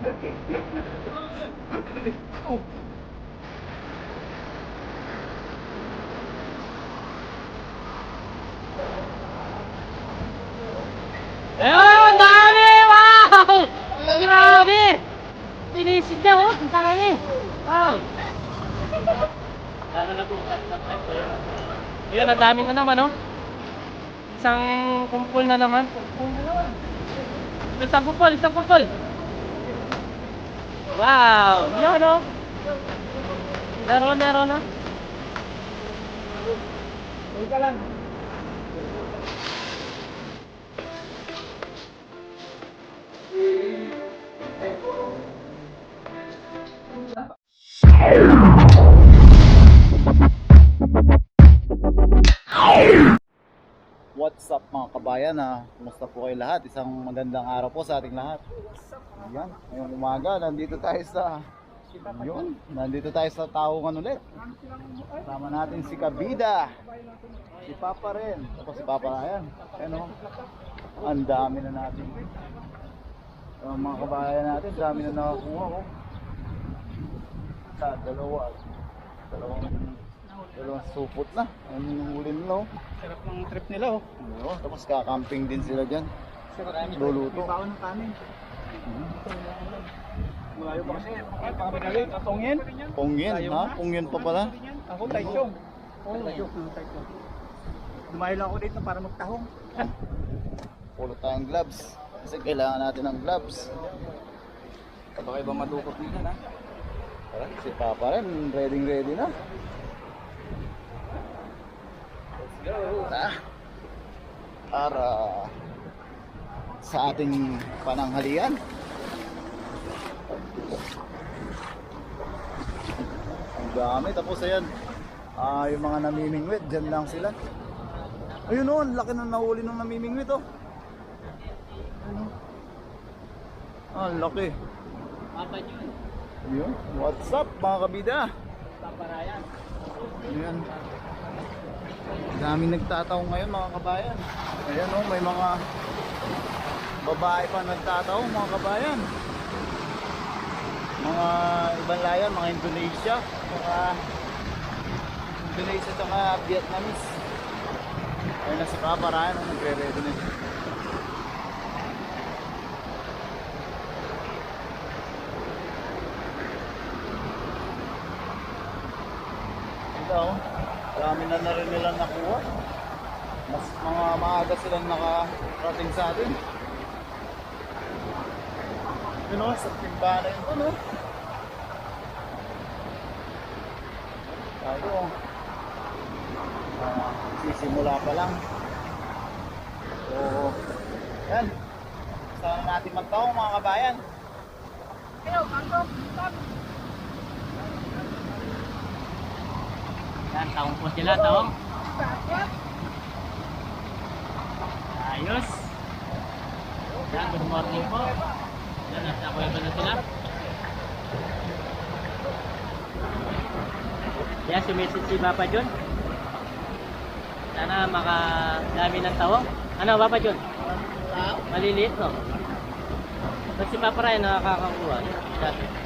Ayun, dami! Wow! Grabe! Sinisid niya, oh! Ang dami! Wow! Ayun, ang dami na naman, oh! Isang kumpol na naman. Isang kumpol, isang kumpol! Wow! Yun, oh! Meron na. Huwag ka lang. What's up mga kabayan, kumusta po kayo lahat? Isang magandang araw po sa ating lahat. Ayan, ngayong umaga, nandito tayo sa Taongan ulit. Kasama natin si Kabida, si Papa rin, tapos si Papa Ryan. Ano, ang dami na natin. Mga kabayan natin, dami na nakakuha. Oh. Sa dalawang supot na. Ang huli nila. Oh. Sarap ng trip nila, oh. Oo, tapos kakamping din sila dyan. Luluto. May baon ng kanin. Malayo pa kasi. Ay, pakamadali. Tongyen. Pungyen, ha? Pungyen pa pala. Ako, Taichung. Oo, Taichung. Dumayo lang ako dito para magtahong. Pulot tayong gloves. Kasi kailangan natin ng gloves. Baka iba madukot nila, ha? Tara, si Papa rin, ready na. Para sa ating pananghalian. Ang dami, tapos ayan, yung mga namimingwit, dyan lang sila. Ayun o, ang laki na nahuli ng namimingwit oh. Ang laki. Papa Jun. Yun, what's up mga kabida? Papa Ryan. Ayan. Daming nagtataong ngayon mga kabayan. Ayan o, may mga babae pa nagtataong mga kabayan. Mga ibang layan, mga Indonesia, saka Vietnamese. Ayun na si Papa Ryan, nagre-ready na siya. Dami na rin nilang nakuha. Mas mga maaga silang nakarating sa atin. Yun o, sa timbana yun to, no? Tayo, sisimula pa lang. So, yan. Gusto na natin magtaong mga kabayan. Yan, taong po sila, taong. Ayos. Yan, good morning po. Yan, nasa kuweba na sila. Yan, sumisid si Papa Jun. Sana makadami ng taong. Ano, Papa Jun? Maliliit, no? Ba't si Papa Ryan nakakakuha? Dati.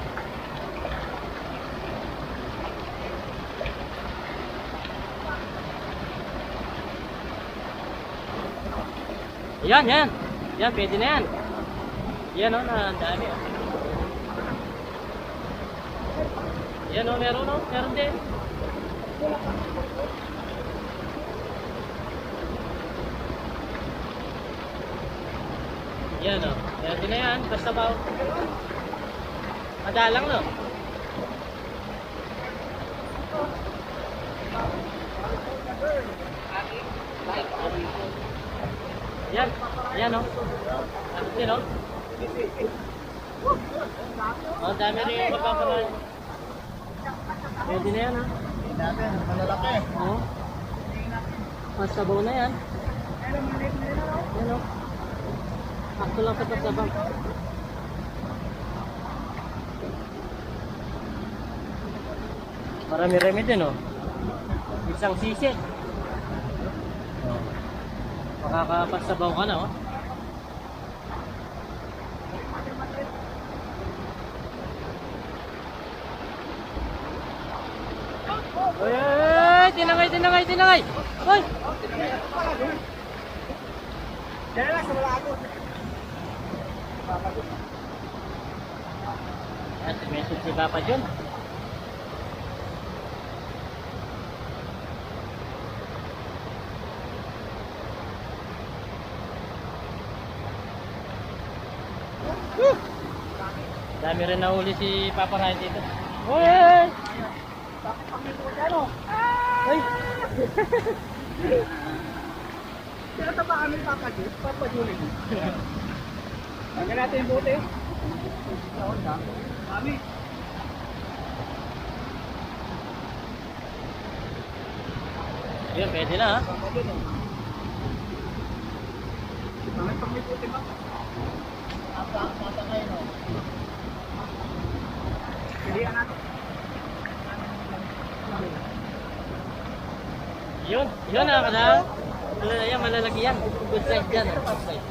Yan, yan. Yan, pwede na yan. Yan o, ang dami. Yan o, meron o. Meron din. Yan o. Pwede na yan. Basta ba? Madalang no. Yan, yan o. Yan o. Oh, dami rin yung magpapanood. Pwede na yan ha. Hindi natin, malalaki. Oo. Masabaw na yan. Yan o. Akto lang sa pagsabang. Marami-rami din o. Isang sisit. Makakapagsabaw ka na oh. Uy, uy, tinangay, tinangay, tinangay. Uy! Kaya lang, wala ako. Yan, message si Papa John. Dami rin nahuli si Papa Ryan dito. Uy! Uy! Kaya taba kami papajuling. Hanggang natin yung bote. Kami. Yun, pwede na ha. Kami pag may bote ba? Mata kayo no? Pilihan natin. Yun na kada. Yan, malalaki yan. Good size yan. Good size.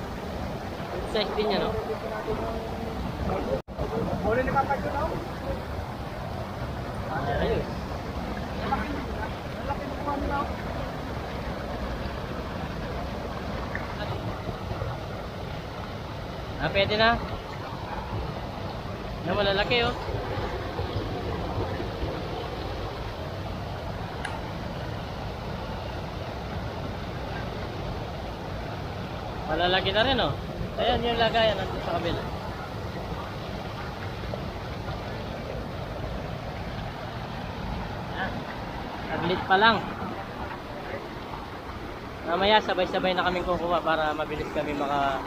Good size din yan, no? Huli ni Papa John ako. Ayun. Malaki mo kung ano. Ah, pwede na. Yan, malalaki, oh. Malalaki na rin, oh. Ayan yung lagayan nandun sa kabila. Ah, taglit pa lang. Mamaya sabay-sabay na kaming kukuha para mabilis kami maka...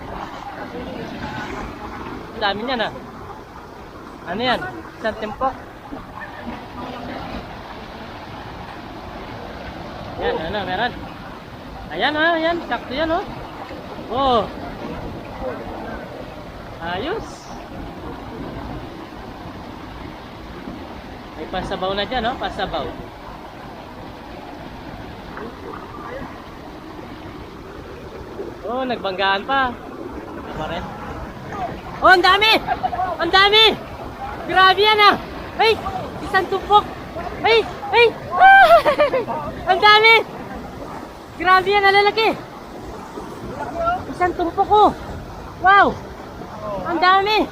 Ang dami niyan, ah. Ano yan? Isang tempok. Yan, ano, meron. Ayan, ah, ayan. Sakto yan, oh. Oh. Ayos. May pasabaw na dyan, no? Pasabaw. Oh, nagbanggaan pa. Ano rin? Oh, ang dami! Ang dami! Grabe yan, ah! Ay! Isang tumpok! Ay! Ay! Ah! Ang dami! Grabe yan, nalalaki! Isang tumpok ko! Wow! Ang dami!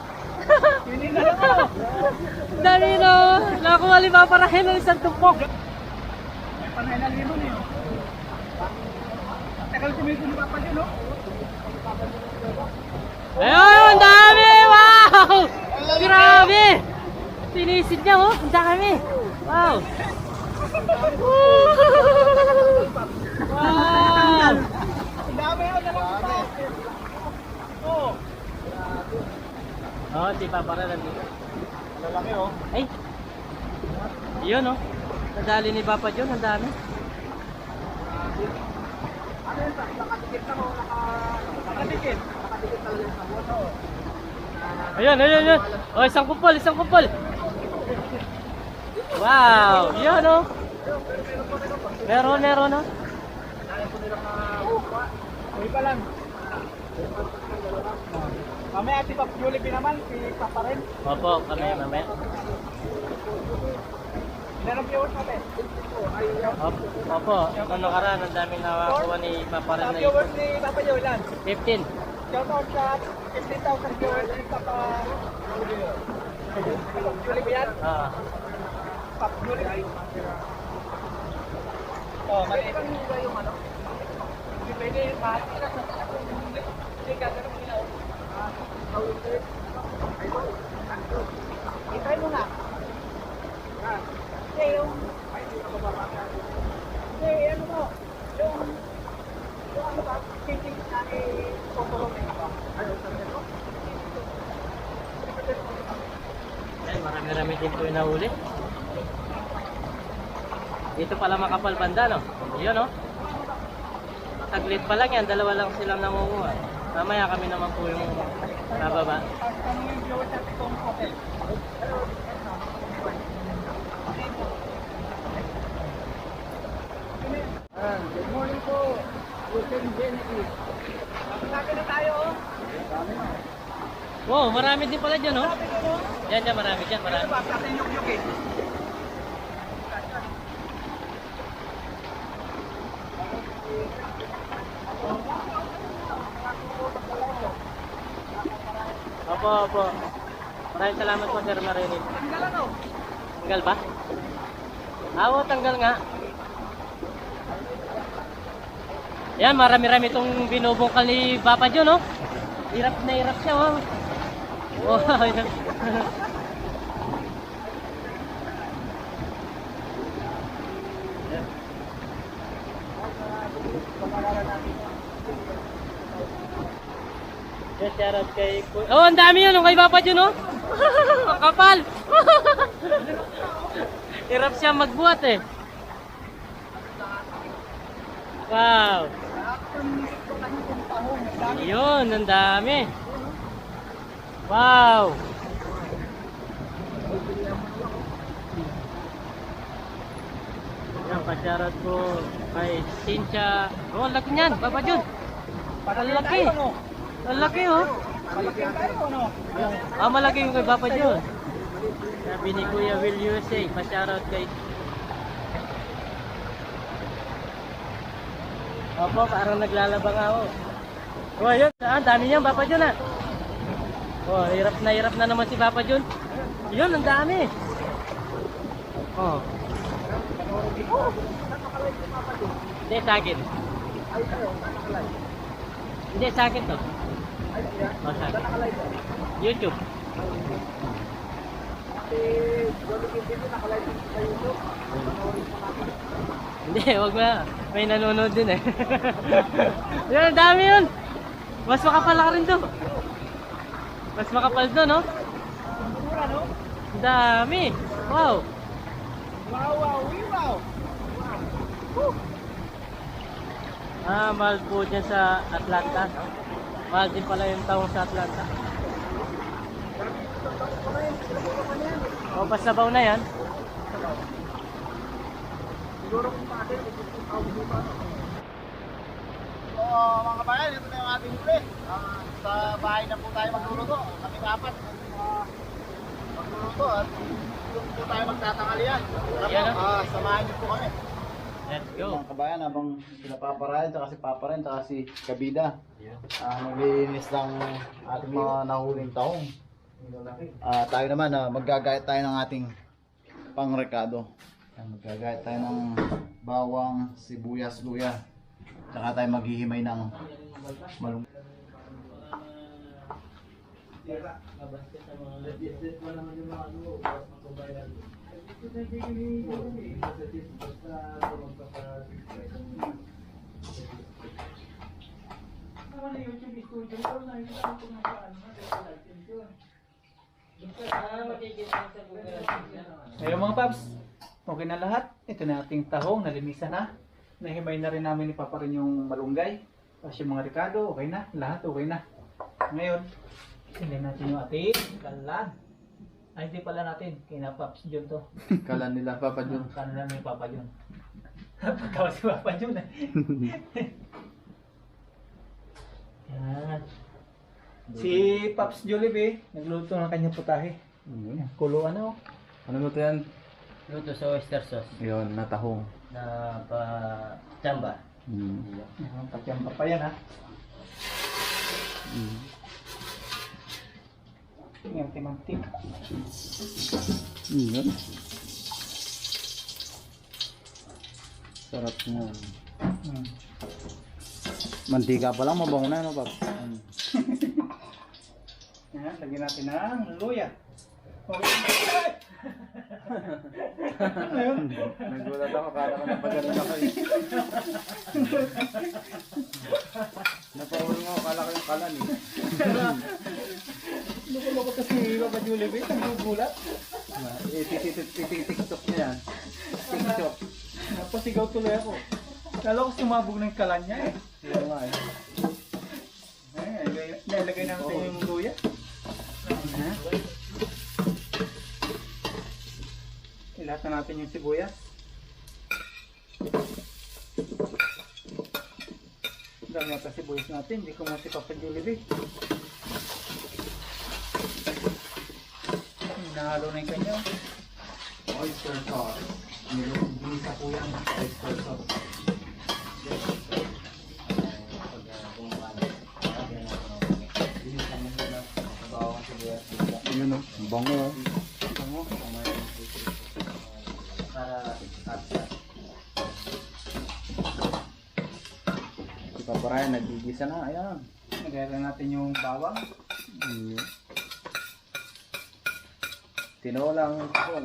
Ang dami no! Nakakuha ni Papa Rahel ng isang tumpok! May panay na limon eh. Tagal kumiso ni Papa John, no? Ayun! Ang dami! Wow! Grabe! Sinisid niya, oh! Ang dami! Wow! Wow! Ang dami yun, nalang oh. Oh, si Papa Rahel nandito. Lalaki oh. Ay! Yun, oh! Nadali ni Papa John, ang dami. Ano yun, nakatikit na mo, nakatikit. Nakatikit talaga sa moto. Ayun, ayun, ayun. Oh, isang kupol, isang kupol. Wow, yun, oh. Meron, meron, oh. Uy pa lang. Mamaya si Papa Jollibee naman, si Papa rin. Opo, kami mamaya. Ilan ang viewers natin? Opo, nung nakaraan, ang daming nakakuha ni Papa Ren Ang na viewers ni Papa Joe, ilan? 15. Shout out sa 15,000 viewers ni Papa Jollibee yan. Ah, Papa Jollibee. Oh, maliit ang yung ano? Hindi pwede, mahati na sa hindi gagawin mo nila. Itry mo na. Hindi, yung... Hindi, ano mo? Yung ano ba? Thinking na i-control na ito. Ano, sabi ko? ay, marami-rami din po yung nahuli. Dito pala makapal banda, no? Yun, oh. Taglit pa lang yan, dalawa lang silang nangunguha. Mamaya kami naman po yung bababa. Ano yung viewers natin kung hotel? Good morning po. Hotel Genesis. Kapag na tayo, oh. Wow, marami din pala dyan, oh. Sabi ko, no? Yan, yan, marami dyan, marami. Ano ba? Sa atin yung yuk eh. Opo, opo. Maraming salamat po, Sir Marilit. Tanggal ano? Tanggal ba? Oo, tanggal nga. Yan, marami-rami itong binubungkal ni Papa John, no? Hirap na hirap siya, oh. Oh, yan. Yes, shoutout kay Kuya. Oh, ang dami yun, kay Papa John, oh. Ang kapal. Hirap siya magbuhat, eh. Wow. Yun, ang dami. Wow. Yan, pa-shoutout ko kay Cynthia. Oh, ang laki niyan, Papa John. Ang laki. Ang laki, oh. Palagyan tayo ano? Ah, malaki yung kay Papa John. Sabi ni Kuya Will USA, pa-shoutout kay... Opo, parang naglalaba nga ako. Oh, yun. Ah, dami niyan, Papa John, ah. Oh, hirap na naman si Papa John. Yun, ang dami. Oh. Hindi, sa akin. Hindi, sa akin to. Oh, sa akin. YouTube. Hindi, wag na. May nanonood din eh. Yun, ang dami yun. Mas makapal ka rin to. Mas makapal to, no? Ang dami. Wow. Wow, wow, wow. Ah, mahal po dyan sa Atlanta. Mahal din pala yung taong sa Atlanta. O, pasabaw na yan. Siguro kung patin, So mga kabayan, ito na yung ating huli. Sa bahay na po tayo magluluto. Kami dapat magluluto at doon po tayo magtatanghalian. Yan, Samahan niyo po kami. Let's go. Mga kabayan, habang sila Papa Ryan, saka si Papa Ren, saka si Kabida, naglilinis ng ating mga nahuling taong. Tayo naman, maggagayat tayo ng ating pangrekado. Maggagayat tayo ng bawang, sibuyas, luya. Saka tayo maghihimay ng malunggay. Ayun mga paps, okay na lahat. Ito na ating tahong, nalinisan na. Nahimay na rin namin ni Papa rin yung malunggay. Tapos yung mga ricado, okay na. Lahat okay na. Ngayon, hindi natin yung ating kalan. Ay, hindi pala natin. Kina Paps John to. Kalan nila Papa John. Kalan namin Papa John. Pagkawa si Papa John eh. Yan. Si Paps Jollibee, nagluto ng kanyang putahe. Kulo ano? Ano luto yan? Luto sa oyster sauce Yun, natahong. na pa chamba. Ang patyamba pa yan ha. Yung timantik. Sarap nga. Mantika pa lang, mabango na, no, Pap? Yan, lagyan natin ng luya. Okay. Ano yun? Nagulat ako, kala ko napagaling ako eh. Napahuli mo, kala ko yung kalan eh. Loko-loko kasi Papa Jollibee, nagugulat. TikTok niya yan. TikTok. Napasigaw tuloy ako. Kala ko sumabog ng kalan niya eh. Sino nga eh. Nilagay natin yung luya. Ilahat na natin yung sibuyas. Dami natin sibuyas natin. Hindi ko mo si Papa Jollibee. Nahalo na yung kanya. Oyster sauce. Nilisa po yan. Oyster sauce. Ayun o, bango. Bango. Si Papa Ryan, nagigisa na. Ayan. Nagaya lang natin yung bawang. Tinolang tahong.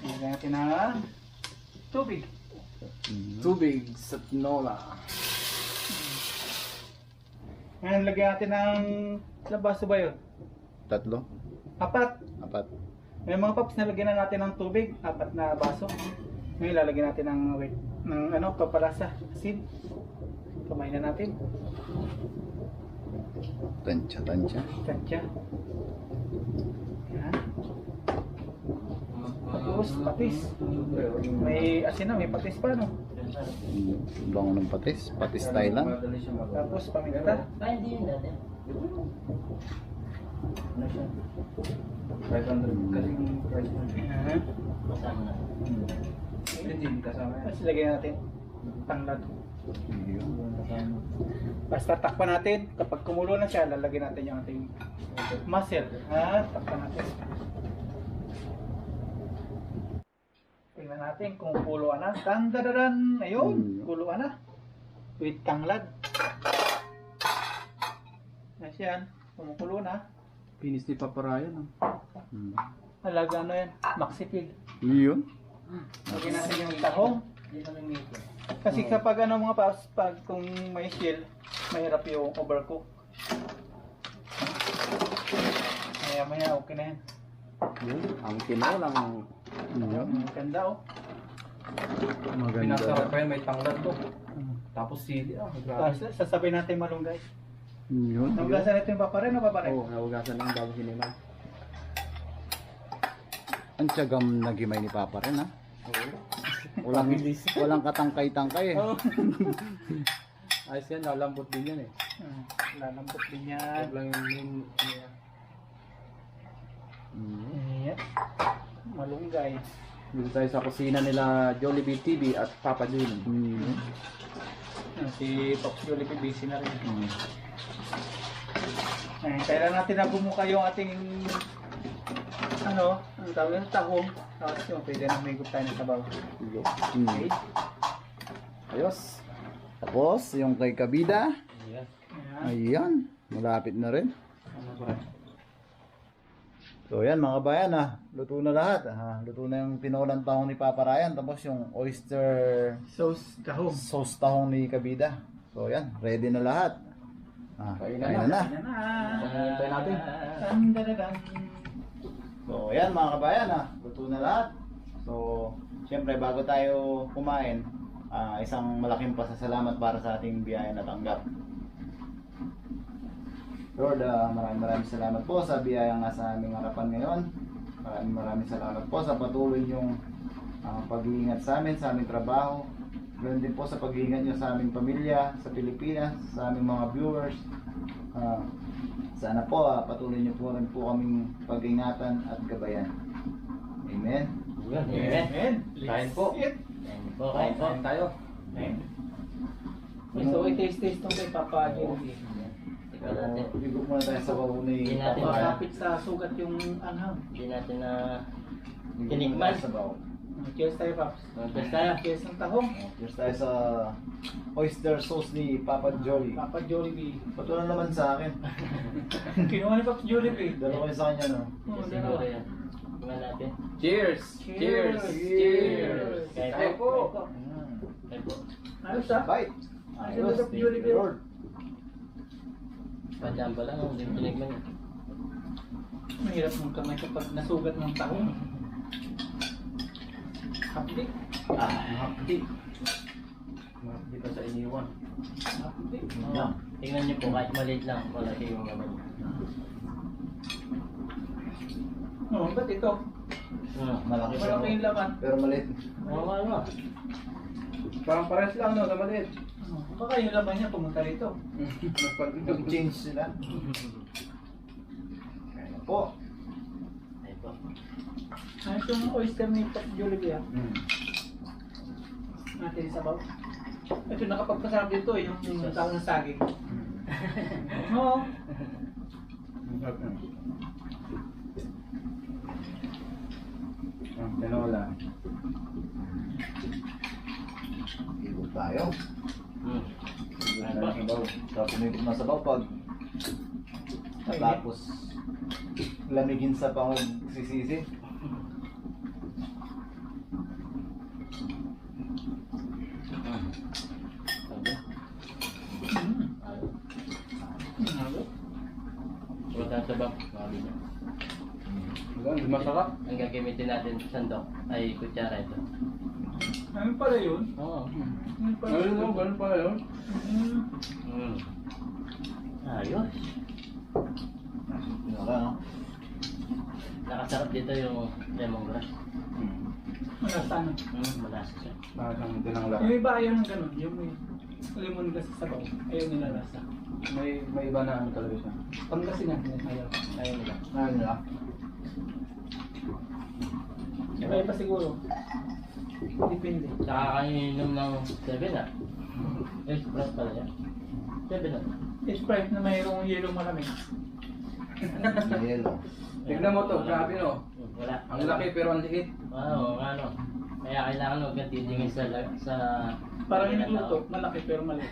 Nagaya natin na tubig. Tubig sa tinola. Ngayon, lagyan natin ng ilang baso ba yun? 3, 4. 4. May mga paps, nalagyan na natin ng tubig, 4 na baso. Ngayon, lalagyan natin ng papalasa, asin. Kamay na natin. Tansya. Tansya. Yan. Tapos, patis. May asin na, may patis pa, no? Bango ng patis. Patis Thailand. Tapos, paminta. Hindi yun natin. 500 kasing price mo. Yan. Masama na. Hindi kasama yan. Tapos, lagyan natin tanglad. Basta takpan natin. Kapag kumulo na siya, lalagyan natin yung ating mussel. Takpan natin. Tingnan natin kung kuluan na. Tandadadan! Ayun, kuluan na. With tanglad. Yes yan. Kumukulo na. Pinis ni Papa Ryan. Halaga ano yan? Maxipil. Yun. Lagyan natin yung tahong. Kasi kapag mga paps, pag kung may shell, mahirap yung overcook. Maya okay na yan. Ang tinolang. Ang ganda oh. Maganda. Pinasarap pa yan, may tanglad to. Tapos sili, grabe. Tapos sasabihin natin malunggay. Yun. Nahugasan natin yung paparin o paparin? Oo, nahugasan lang bago hiniman. Ang tiyagam nagimay ni Papa rin ha. Walang katangkay-tangkay eh. Ayos yan, lalambot din yan eh. Lalambot din yan. Huwag lang yung main, ano yan. Ayan. Malunggay. Dito tayo sa kusina nila Jollibee TV at Papa Jun. Si Pops Jollibee busy na rin. Kailan natin na bumuka yung ating ang tawag ng tahong. Tapos yung pwede na humigop tayo ng sabaw. Okay. Ayos. Tapos, yung kay Kabida. Ayan. Ayan. Malapit na rin. So yan mga bayan luto na lahat. Luto na yung tinolang tahong ni Papa Ryan. Tapos yung oyster Sauce tahong. sauce tahong ni Kabida. So yan, ready na lahat. Kainan na. Ayan na. Hintay natin. Tandadadan. So yan mga kabayan luto na lahat. So syempre bago tayo kumain, isang malaking pasasalamat para sa ating biyaya na tanggap. Lord, maraming salamat po sa biyayang nasa aming harapan ngayon. Maraming salamat po sa patuloy niyong pag-iingat sa amin, sa aming trabaho. Ganoon din po sa pag-iingat niyo sa aming pamilya, sa Pilipinas, sa aming mga viewers. Sana po patuloy niyo po rin po kaming pag-ingatan at gabayan. Amen. Amen. Kain po. Kain po. Kain tayo. So, i-taste itong kay Papa Jollibee. Ikaw natin. Bigok muna tayo sa bawo ni Hindi natin Papa. Kapit sa sugat yung anghang. Hindi natin na Bigok tinikman. muna tayo sa bawo. Cheers tayo, Paps. Mag-press tayo. Cheers ng tahong. Cheers tayo sa oyster sauce ni Papa Jolly. Papa Jollibee. Ba't wala naman sa akin? Kinuha ni Paps Jollibee. Dalawa yung sa kanya no? Oo, Siguro dalawa. yan. Tingnan natin. Cheers! Cheers! Cheers! Kain Tayo po! Kain po. Ayos Bite! Ayos, thank you Lord. Padyan pa lang, hindi mo tinikman yun. Mahirap mong kamay kapag nasugat ng tahong. Hapdi. Mahapdi. Mahapdi pa sa iniwan. Hapdi. Oo. Tingnan niyo po, kahit maliit lang, wala yung naman. Oo, ba't ito? Malaki siya. Malaki yung laman. Pero maliit. Oo, ano? Parang pares lang no, sa maliit. Baka yung laman niya pumunta rito. Nag-change sila. Kaya po. Kain po. Ayos yung oyster ni Paps Jollibee natin sa sabaw. Ito nakapagpasarap dito yung tawag ng saging. Oo. Tinola. Ikot tayo. Tapos umikot na sabaw pag tapos lamigin sa pagsisisi. Wala sa bak. Masarap. Ang gagamitin natin sa sandok ay kutsara ito. Ano pala yun? Oo. Ano pala Ayun mo, ganun pala yun. Ayos. Wala, no? Nakasarap dito yung lemongrass. Malasan. Malasa siya. Parang tinangla. Yung iba ayaw ng ganun. Yung may lemon grass sa sabaw. Ayaw nila lasa. May iba na ano talaga siya. Pangasinan. Ayaw. Ayaw nila. Ano nila? Iba pa siguro. Depende. Nakakainom ng 7 ah. Express pala yan. 7 ah. Sprite na mayroong yellow malamig. Yelo. Tignan mo to, grabe no. Wala. Ang laki pero ang liit. Oo, ano. Kaya kailangan huwag kang titingin sa... Parang yung luto, malaki pero maliit.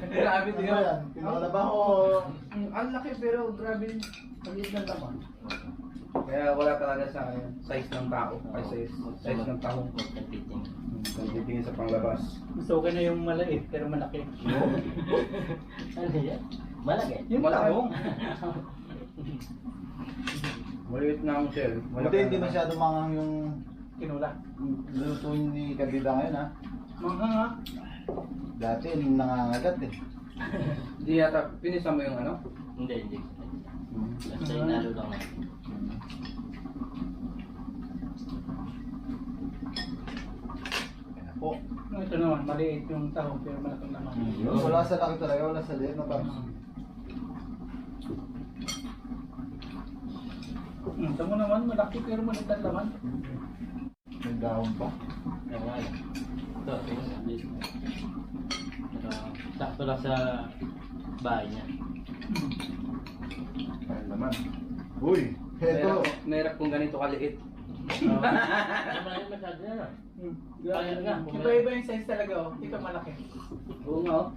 Grabe, Ano tignan ba mo. yan? Tinola ba o... Ang laki pero grabe. Ang liit ng laman. Kaya wala talaga sa size ng tao. Ay, size ng tao. Huwag kang titingin. Kung titingin sa panglabas. Gusto ko na yung maliit pero malaki. Ano yan? Malaki. Yung Malaki. tahong. Maliit na ang shell. Buti hindi masyado mangang yung Kinula. luto ni Kabida ngayon, ha? Mga nga. Dati nangangagat eh. Hindi yata, pinisa mo yung ano? Hindi. Basta inalo lang. Kaya po. Ito naman, maliit yung tahong pero malaki naman. Wala sa laki talaga, wala sa liit na parang... Ito mo naman, malaki pero maliit ang laman. May dahon pa. Kaya nga lang. Ito, dito. Pero, sakto lang sa bahay niya. Ayun naman. Uy! Heto! Mahirap kung ganito kaliit. Ay, malaki masyado yan ah. Kaya nga. Iba-iba yung size talaga oh. Ito malaki. Oo nga oh.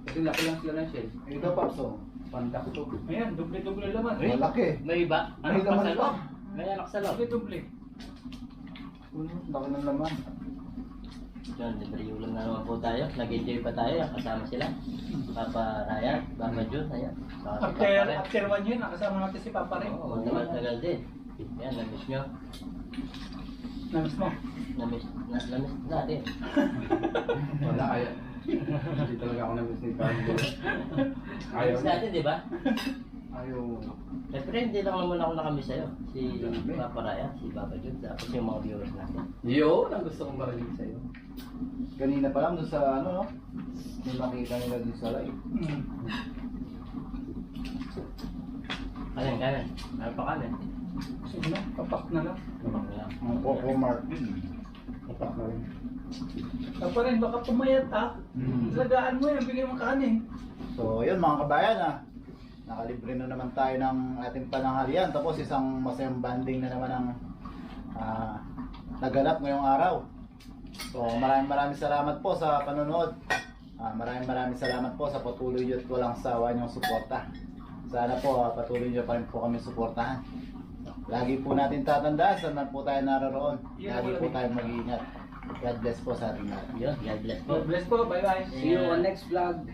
Kasi laki lang sila ng shell. Ito, Papso. Pandak to. Ayan, doble-doble laman. Malaki. May iba? May Anak pa laman sa pa. loob. May anak sa loob. Doble-doble. Laki ng laman. Diyan, libre ulam na naman po tayo. Nag-enjoy pa tayo. Kasama sila. Papa Ryan, Papa Jun, ayan. Saka si Papa Ren. After 1 year, nakasama natin si Papa rin. Oo, tagal din. Yan, na-miss nyo. Namiss mo. Na-miss natin. Wala kaya. Hindi talaga ako namiss ni Carlo. Ayaw Na-miss natin, di ba? Ayaw. Siyempre, hindi lang naman ako nakamiss sa'yo. Si Papa Ryan, si Papa Jun, tapos yung mga viewers natin. Yun, ang gusto kong marinig sa'yo. Kanina pa lang doon sa ano, no? Yung nakita nila doon sa live. Kanin. Ano pa kanin? Sige na, papak na lang. Wala. Ang Coco Martin. Kapak na rin. Papa rin, baka pumayat ha. Lagaan mo yan, bigyan mo kanin. So, yun mga kabayan, ha. Nakalibre na naman tayo ng ating pananghalian. Tapos isang masayang banding na naman ang naganap ngayong araw. So, maraming salamat po sa panonood. Maraming salamat po sa patuloy at walang sawa niyong suporta. Sana po patuloy niyo pa rin po kami suportahan. Lagi po natin tatandaan saan man po tayo naroon. Lagi po tayong mag-iingat. God bless po sa ating lahat. Yun, God bless po. God bless po, bye-bye. See you on next vlog.